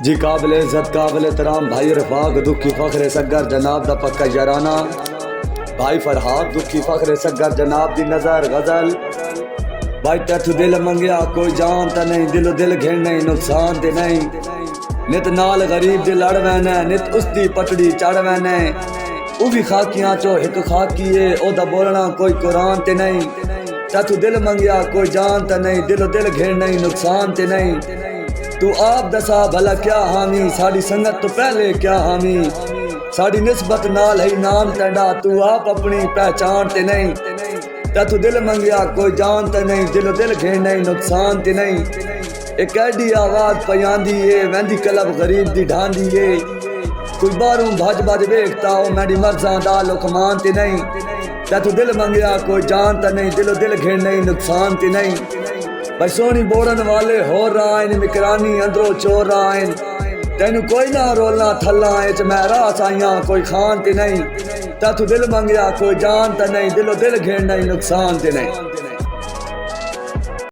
जी काबिल इज़्ज़त काबिल एहतराम भाई रफाक दुखी फ़ख्र सगर जनाब दा पक्का याराना भाई फरहाद दुखी फ़ख्र सगर जनाब दी नज़र गज़ल भाई तैथू दिल मंगया कोई जान तो नहीं दिलो दिल घेण नहीं नुकसान ते नहीं नित नाल गरीब दे लड़ वैने नित उसदी पटड़ी चढ़ वैने उ भी खाकियां चो एक खाकी है ओदा बोलना कोई कुरान ते नहीं तैथू दिल मंगया कोई जान तो नहीं दिलो दिल घेण नहीं नुकसान ते नहीं तू आप दसा भला क्या हामी साड़ी संगत तो पहले क्या हामी साड़ी निस्बत नाल है नाम तेरा तू आप अपनी पहचान ते नहीं तैथू दिल मंगया कोई जान ते नहीं दिलो दिल घेण नहीं नुकसान ते नहीं एक ऐडी आवाज पयांदी है वैंदी कलब गरीब दी ढांदी है कोई बारूं भज भज वेखता हो मेरी मर्जा दा लुकमान ते नहीं तैथू दिल मंगया कोई जान ते नहीं दिलो दिल घेण नहीं नुकसान ते नहीं भाई सोनी बोड़न वाले हो रहा है मिकरानी अंदरों चोर रहा है तेनू कोई ना रोलना थल्ला च मैं रास आइया कोई खान ते नहीं तैथू दिल मंगया कोई जान ते नहीं दिलो दिल घेण नहीं नुकसान ते नहीं।